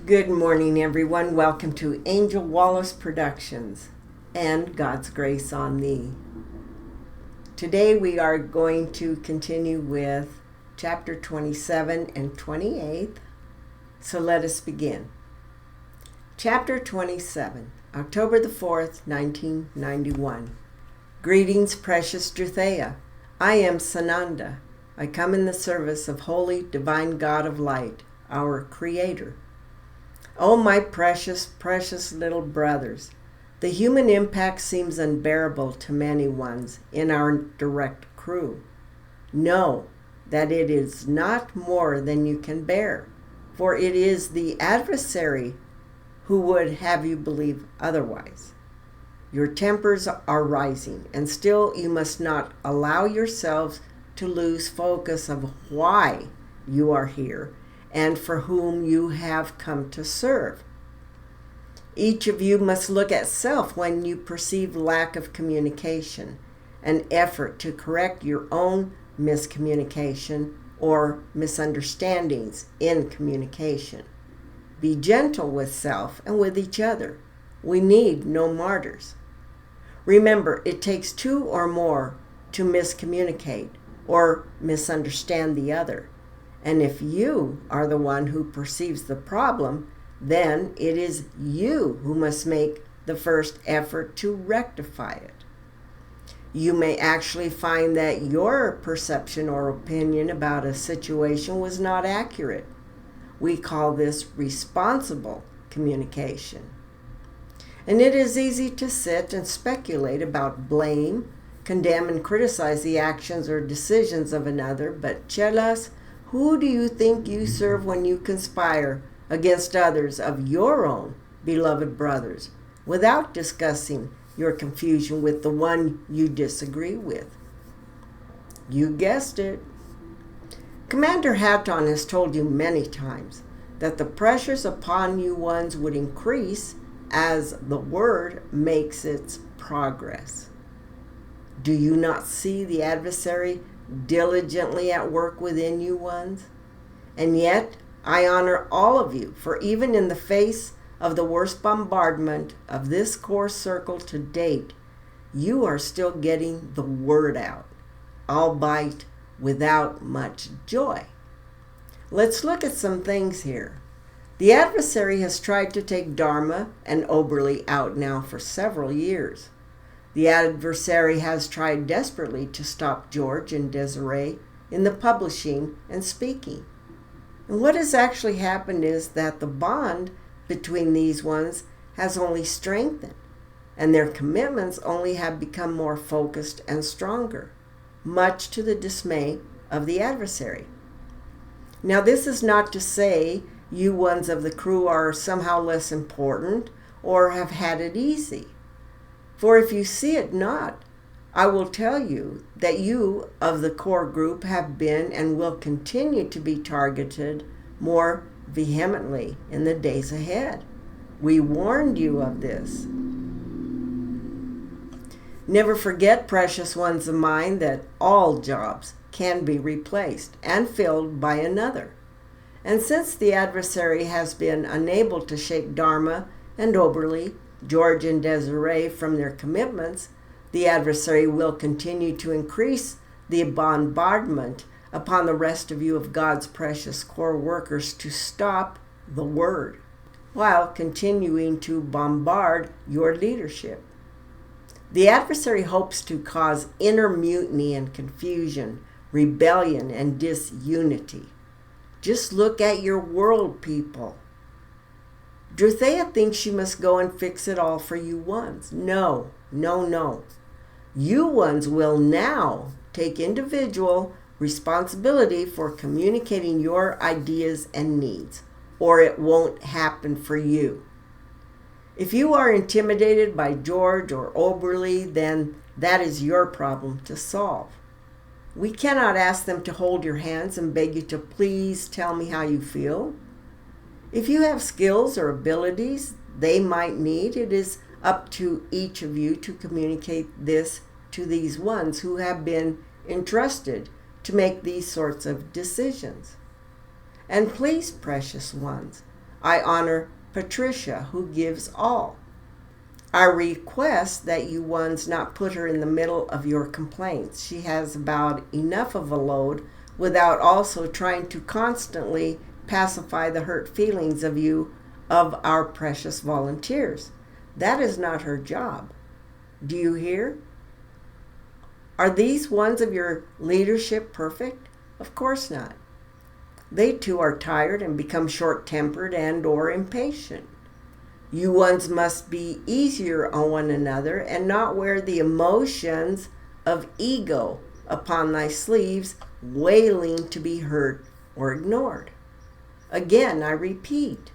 Good morning, everyone. Welcome to Angel Wallace Productions and God's Grace on Thee. Today we are going to continue with chapter 27 and 28. So let us begin. Chapter 27, October the 4th, 1991. Greetings, precious Druthea. I am Sananda. I come in the service of Holy Divine God of Light, our Creator. Oh, my precious, precious little brothers, the human impact seems unbearable to many ones in our direct crew. Know that it is not more than you can bear, for it is the adversary who would have you believe otherwise. Your tempers are rising, and still you must not allow yourselves to lose focus of why you are here and for whom you have come to serve. Each of you must look at self when you perceive lack of communication, an effort to correct your own miscommunication or misunderstandings in communication. Be gentle with self and with each other. We need no martyrs. Remember, it takes two or more to miscommunicate or misunderstand the other. And if you are the one who perceives the problem, then it is you who must make the first effort to rectify it. You may actually find that your perception or opinion about a situation was not accurate. We call this responsible communication. And it is easy to sit and speculate about blame, condemn and criticize the actions or decisions of another, but chelas, who do you think you serve when you conspire against others of your own beloved brothers without discussing your confusion with the one you disagree with? You guessed it. Commander Hatton has told you many times that the pressures upon you ones would increase as the word makes its progress. Do you not see the adversary diligently at work within you ones? And yet I honor all of you, for even in the face of the worst bombardment of this core circle to date, you are still getting the word out, albeit without much joy. Let's look at some things here. The adversary has tried to take Dharma and Oberly out now for several years. The adversary has tried desperately to stop George and Desiree in the publishing and speaking. And what has actually happened is that the bond between these ones has only strengthened, and their commitments only have become more focused and stronger, much to the dismay of the adversary. Now, this is not to say you ones of the crew are somehow less important or have had it easy. For if you see it not, I will tell you that you of the core group have been and will continue to be targeted more vehemently in the days ahead. We warned you of this. Never forget, precious ones of mine, that all jobs can be replaced and filled by another. And since the adversary has been unable to shake Dharma and Oberly, George and Desiree from their commitments, the adversary will continue to increase the bombardment upon the rest of you of God's precious core workers to stop the word, while continuing to bombard your leadership. The adversary hopes to cause inner mutiny and confusion, rebellion and disunity. Just look at your world, people. Druthea thinks she must go and fix it all for you ones. No. You ones will now take individual responsibility for communicating your ideas and needs, or it won't happen for you. If you are intimidated by George or Oberly, then that is your problem to solve. We cannot ask them to hold your hands and beg you to please tell me how you feel. If you have skills or abilities they might need, it is up to each of you to communicate this to these ones who have been entrusted to make these sorts of decisions. And please, precious ones, I honor Patricia, who gives all. I request that you ones not put her in the middle of your complaints. She has about enough of a load without also trying to constantly pacify the hurt feelings of our precious volunteers. That is not her job. Do you hear? Are these ones of your leadership perfect? Of course not. They too are tired and become short-tempered and or impatient. You ones must be easier on one another and not wear the emotions of ego upon thy sleeves, wailing to be hurt or ignored. Again, I repeat,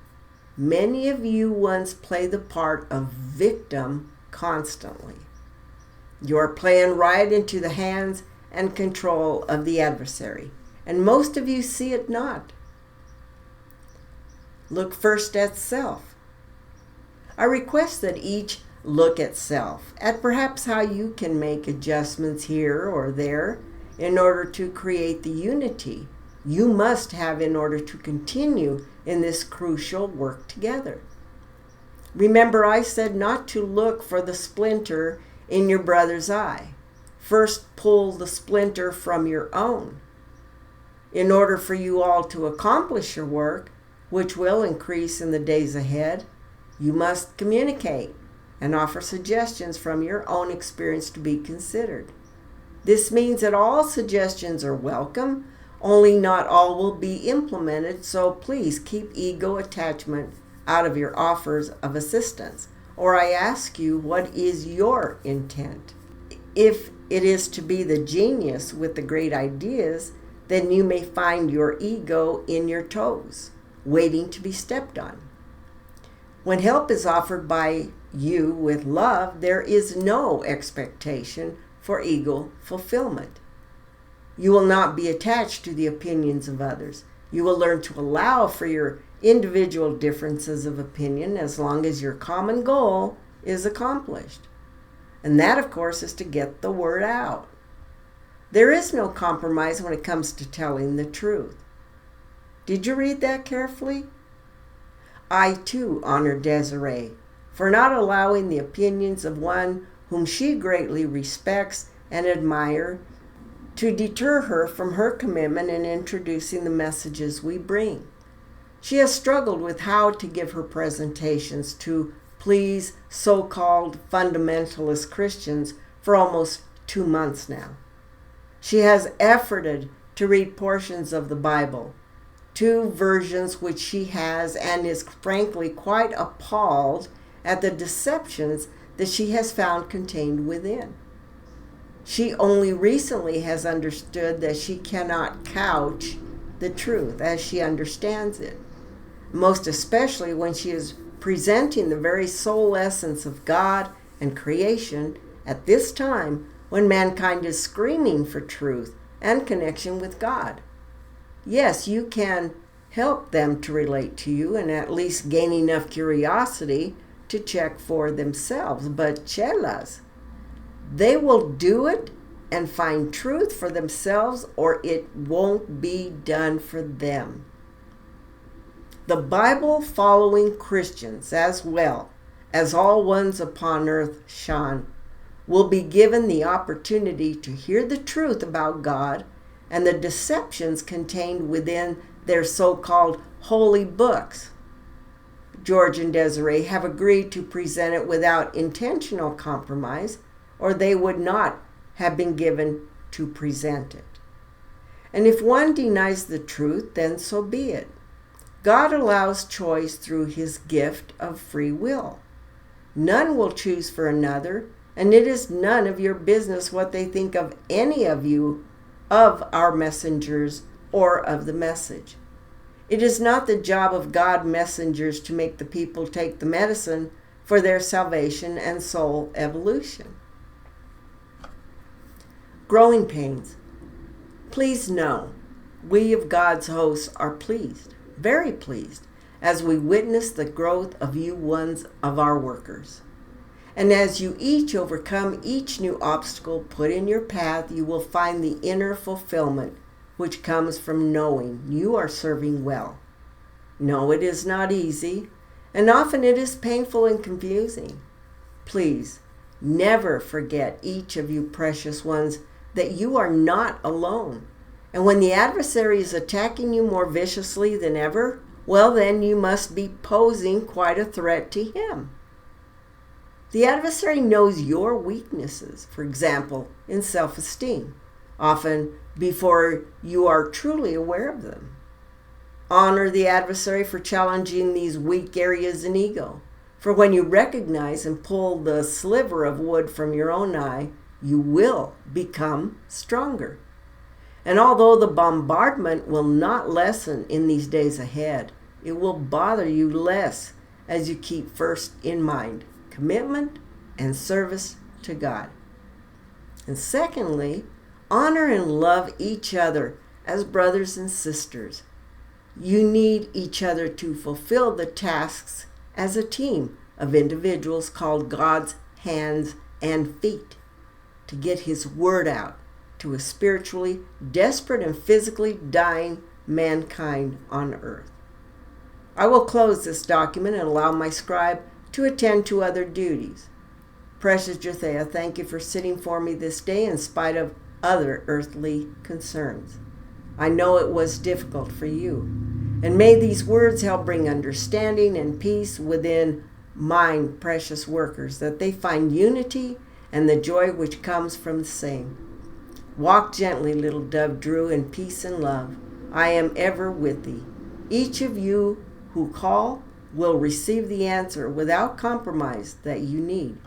many of you ones play the part of victim constantly. You are playing right into the hands and control of the adversary, and most of you see it not. Look first at self. I request that each look at self, at perhaps how you can make adjustments here or there in order to create the unity you must have in order to continue in this crucial work together. Remember, I said not to look for the splinter in your brother's eye. First, pull the splinter from your own. In order for you all to accomplish your work, which will increase in the days ahead, you must communicate and offer suggestions from your own experience to be considered. This means that all suggestions are welcome, only not all will be implemented, so please keep ego attachment out of your offers of assistance. Or I ask you, what is your intent? If it is to be the genius with the great ideas, then you may find your ego in your toes, waiting to be stepped on. When help is offered by you with love, there is no expectation for ego fulfillment. You will not be attached to the opinions of others. You will learn to allow for your individual differences of opinion as long as your common goal is accomplished. And that, of course, is to get the word out. There is no compromise when it comes to telling the truth. Did you read that carefully? I, too, honor Desiree for not allowing the opinions of one whom she greatly respects and admires to deter her from her commitment in introducing the messages we bring. She has struggled with how to give her presentations to please so-called fundamentalist Christians for almost 2 months now. She has efforted to read portions of the Bible, 2 versions which she has, and is frankly quite appalled at the deceptions that she has found contained within. She only recently has understood that she cannot couch the truth as she understands it, most especially when she is presenting the very soul essence of God and creation at this time when mankind is screaming for truth and connection with God. Yes, you can help them to relate to you and at least gain enough curiosity to check for themselves, but chelas, they will do it and find truth for themselves, or it won't be done for them. The Bible-following Christians, as well as all ones upon earth, Sean, will be given the opportunity to hear the truth about God and the deceptions contained within their so-called holy books. George and Desiree have agreed to present it without intentional compromise, or they would not have been given to present it. And if one denies the truth, then so be it. God allows choice through his gift of free will. None will choose for another, and it is none of your business what they think of any of you, of our messengers, or of the message. It is not the job of God messengers to make the people take the medicine for their salvation and soul evolution. Growing pains. Please know, we of God's hosts are pleased, very pleased, as we witness the growth of you ones of our workers. And as you each overcome each new obstacle put in your path, you will find the inner fulfillment which comes from knowing you are serving well. No, it is not easy, and often it is painful and confusing. Please, never forget, each of you precious ones, that you are not alone. And when the adversary is attacking you more viciously than ever, well, then you must be posing quite a threat to him. The adversary knows your weaknesses, for example, in self-esteem, often before you are truly aware of them. Honor the adversary for challenging these weak areas in ego. For when you recognize and pull the sliver of wood from your own eye, you will become stronger. And although the bombardment will not lessen in these days ahead, it will bother you less as you keep first in mind commitment and service to God. And secondly, honor and love each other as brothers and sisters. You need each other to fulfill the tasks as a team of individuals called God's hands and feet to get His word out to a spiritually desperate and physically dying mankind on earth. I will close this document and allow my scribe to attend to other duties. Precious Jerthea, thank you for sitting for me this day in spite of other earthly concerns. I know it was difficult for you, and may these words help bring understanding and peace within mine precious workers, that they find unity and the joy which comes from the same. Walk gently, little dove Drew, in peace and love. I am ever with thee. Each of you who call will receive the answer without compromise that you need,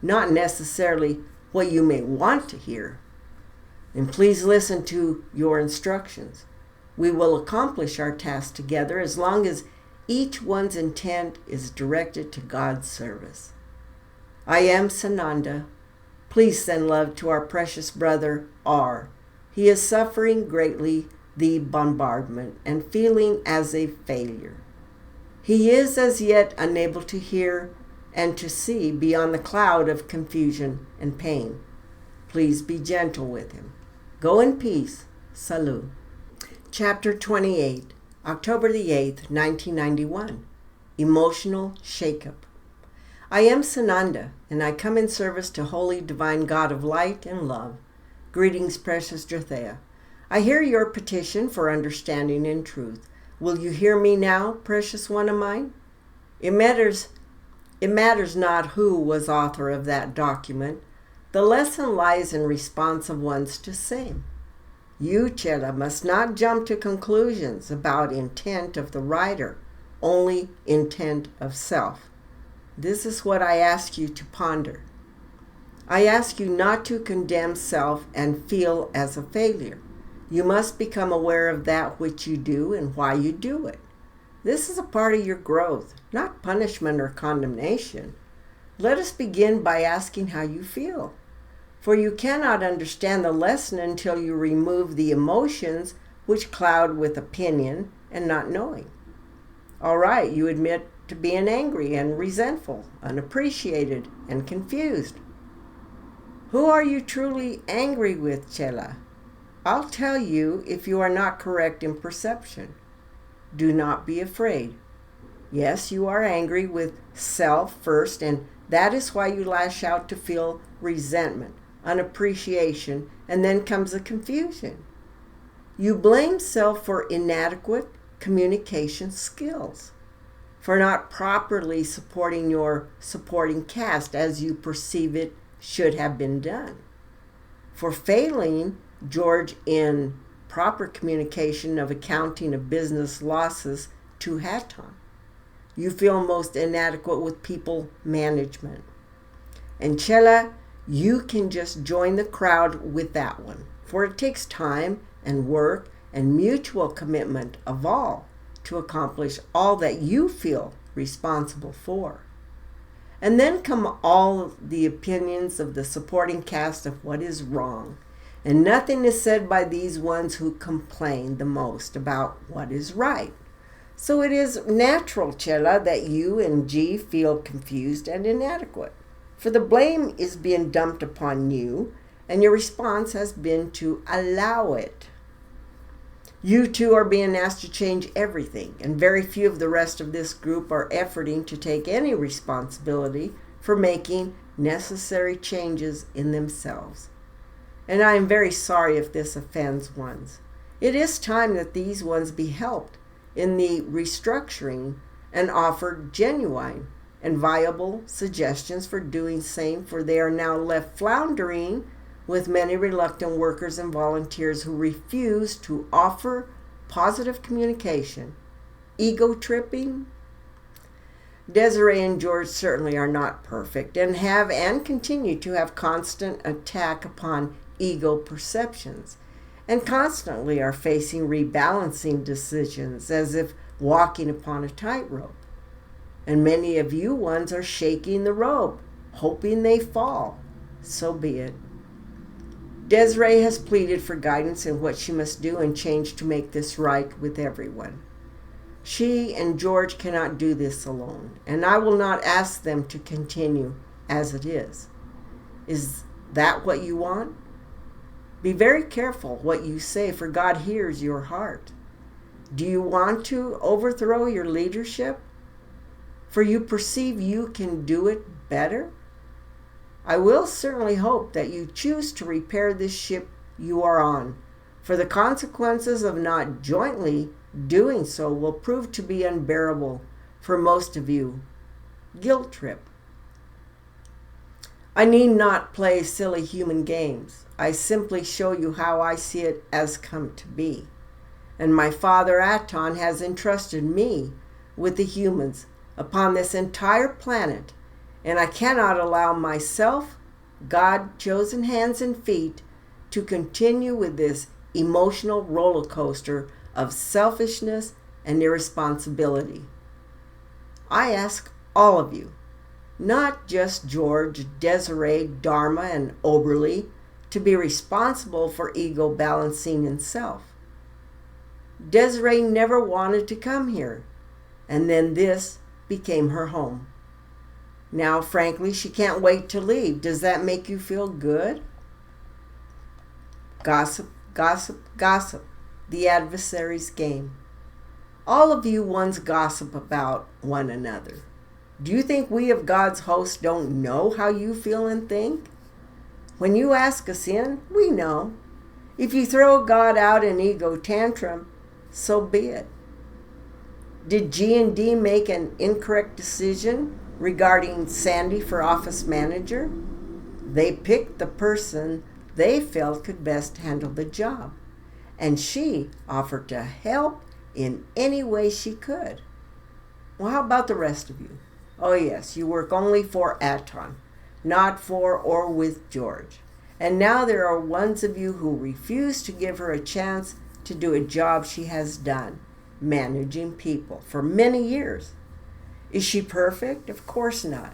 not necessarily what you may want to hear. And please listen to your instructions. We will accomplish our task together as long as each one's intent is directed to God's service. I am Sananda. Please send love to our precious brother R. He is suffering greatly the bombardment and feeling as a failure. He is as yet unable to hear and to see beyond the cloud of confusion and pain. Please be gentle with him. Go in peace. Salut. Chapter 28, October the 8th, 1991. Emotional Shakeup. I am Sananda, and I come in service to Holy Divine God of Light and Love. Greetings, precious Jerthea. I hear your petition for understanding and truth. Will you hear me now, precious one of mine? It matters not who was author of that document. The lesson lies in responsive ones to same. You, Chela, must not jump to conclusions about intent of the writer, only intent of self. This is what I ask you to ponder. I ask you not to condemn self and feel as a failure. You must become aware of that which you do and why you do it. This is a part of your growth, not punishment or condemnation. Let us begin by asking how you feel. For you cannot understand the lesson until you remove the emotions which cloud with opinion and not knowing. All right, you admit to being angry and resentful, unappreciated, and confused. Who are you truly angry with, Chela? I'll tell you if you are not correct in perception. Do not be afraid. Yes, you are angry with self first, and that is why you lash out to feel resentment, unappreciation, and then comes the confusion. You blame self for inadequate communication skills, for not properly supporting your supporting cast as you perceive it should have been done, for failing George in proper communication of accounting of business losses to Hatton. You feel most inadequate with people management. And Chela, you can just join the crowd with that one, for it takes time and work and mutual commitment of all to accomplish all that you feel responsible for. And then come all the opinions of the supporting cast of what is wrong, and nothing is said by these ones who complain the most about what is right. So it is natural, Chela, that you and G feel confused and inadequate, for the blame is being dumped upon you, and your response has been to allow it. You two are being asked to change everything, and very few of the rest of this group are efforting to take any responsibility for making necessary changes in themselves. And I am very sorry if this offends ones. It is time that these ones be helped in the restructuring and offered genuine and viable suggestions for doing same, for they are now left floundering with many reluctant workers and volunteers who refuse to offer positive communication. Ego tripping? Desiree and George certainly are not perfect and have and continue to have constant attack upon ego perceptions, and constantly are facing rebalancing decisions as if walking upon a tightrope. And many of you ones are shaking the rope, hoping they fall. So be it. Desiree has pleaded for guidance in what she must do and change to make this right with everyone. She and George cannot do this alone, and I will not ask them to continue as it is. Is that what you want? Be very careful what you say, for God hears your heart. Do you want to overthrow your leadership? For you perceive you can do it better? I will certainly hope that you choose to repair this ship you are on, for the consequences of not jointly doing so will prove to be unbearable for most of you. Guilt trip. I need not play silly human games. I simply show you how I see it as come to be. And my father Aton has entrusted me with the humans upon this entire planet, and I cannot allow myself, God-chosen hands and feet, to continue with this emotional roller coaster of selfishness and irresponsibility. I ask all of you, not just George, Desiree, Dharma, and Oberly, to be responsible for ego balancing in self. Desiree never wanted to come here, and then this became her home. Now, frankly, she can't wait to leave. Does that make you feel good? Gossip, gossip, gossip. The adversary's game. All of you ones gossip about one another. Do you think we of God's host don't know how you feel and think? When you ask us in, we know. If you throw God out in ego tantrum, so be it. Did G&D make an incorrect decision regarding Sandy for office manager? They picked the person they felt could best handle the job, and she offered to help in any way she could. Well, how about the rest of you? Oh yes, you work only for Aton, not for or with George. And now there are ones of you who refuse to give her a chance to do a job she has done, managing people, for many years. Is she perfect? Of course not.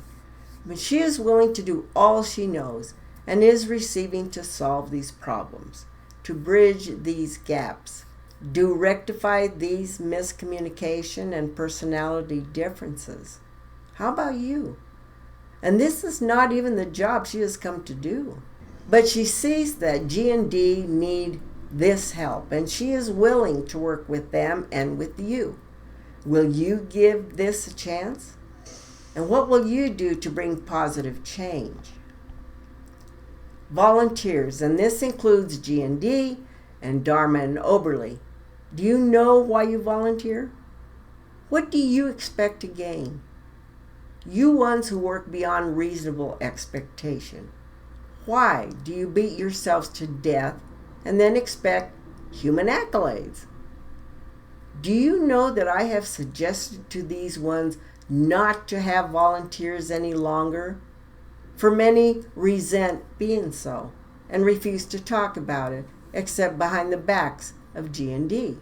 But she is willing to do all she knows and is receiving to solve these problems, to bridge these gaps, do rectify these miscommunication and personality differences. How about you? And this is not even the job she has come to do. But she sees that G&D need this help, and she is willing to work with them and with you. Will you give this a chance? And what will you do to bring positive change? Volunteers, and this includes G&D and Dharma and Oberly. Do you know why you volunteer? What do you expect to gain? You ones who work beyond reasonable expectation. Why do you beat yourselves to death and then expect human accolades? Do you know that I have suggested to these ones not to have volunteers any longer? For many resent being so and refuse to talk about it except behind the backs of G&D.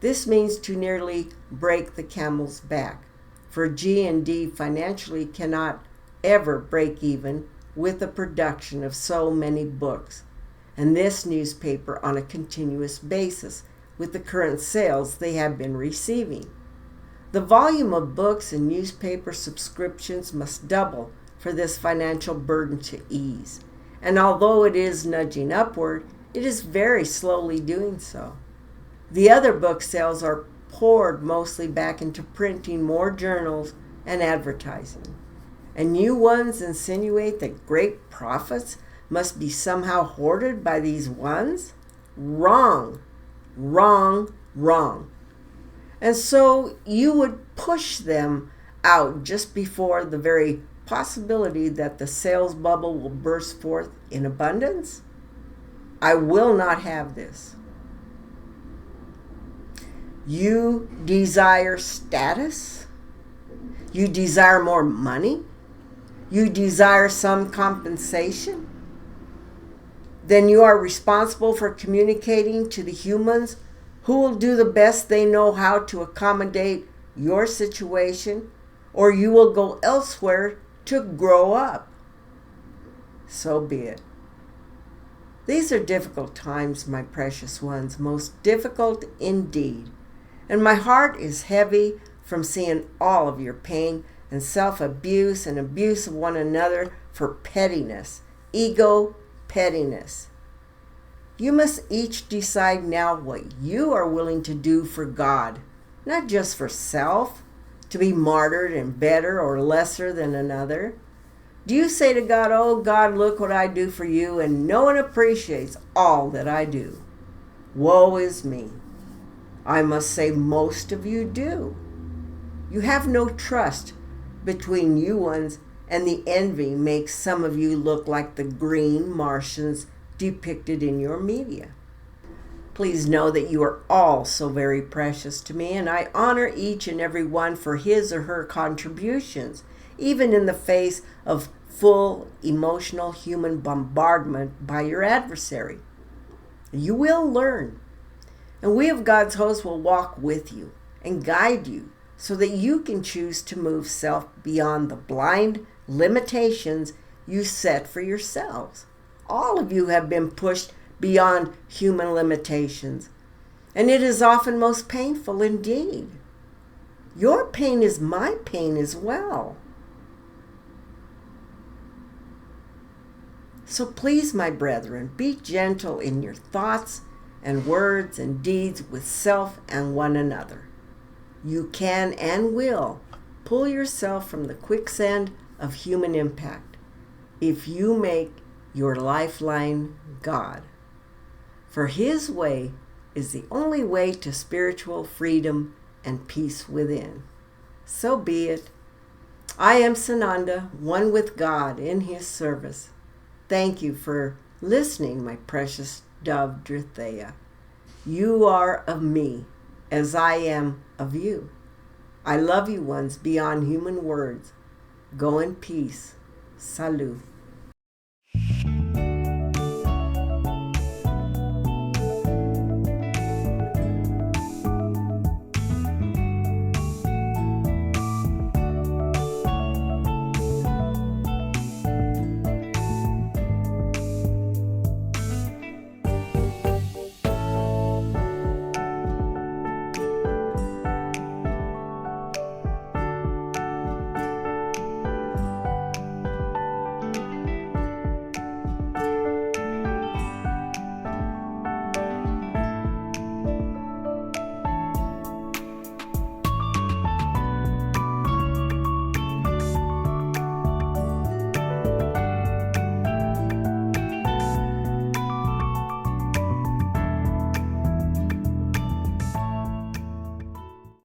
This means to nearly break the camel's back, for G&D financially cannot ever break even with the production of so many books, and this newspaper on a continuous basis with the current sales they have been receiving. The volume of books and newspaper subscriptions must double for this financial burden to ease, and although it is nudging upward, it is very slowly doing so. The other book sales are poured mostly back into printing more journals and advertising. And you ones insinuate that great profits must be somehow hoarded by these ones? Wrong, wrong, wrong. And so you would push them out just before the very possibility that the sales bubble will burst forth in abundance? I will not have this. You desire status? You desire more money? You desire some compensation? Then you are responsible for communicating to the humans who will do the best they know how to accommodate your situation, or you will go elsewhere to grow up. So be it. These are difficult times, my precious ones, most difficult indeed. And my heart is heavy from seeing all of your pain and self-abuse and abuse of one another for pettiness, ego pettiness. You must each decide now what you are willing to do for God, not just for self, to be martyred and better or lesser than another. Do you say to God, "Oh God, look what I do for you, and no one appreciates all that I do. Woe is me." I must say most of you do. You have no trust between you ones, and the envy makes some of you look like the green Martians depicted in your media. Please know that you are all so very precious to me, and I honor each and every one for his or her contributions, even in the face of full emotional human bombardment by your adversary. You will learn, and we of God's host will walk with you and guide you so that you can choose to move self beyond the blind limitations you set for yourselves. All of you have been pushed beyond human limitations, and it is often most painful indeed. Your pain is my pain as well. So please, my brethren, be gentle in your thoughts and words and deeds with self and one another. You can and will pull yourself from the quicksand of human impact if you make your lifeline God. For His way is the only way to spiritual freedom and peace within. So be it. I am Sananda, one with God in His service. Thank you for listening, my precious dove Drithea. You are of me, as I am of you. I love you ones beyond human words. Go in peace. Salut.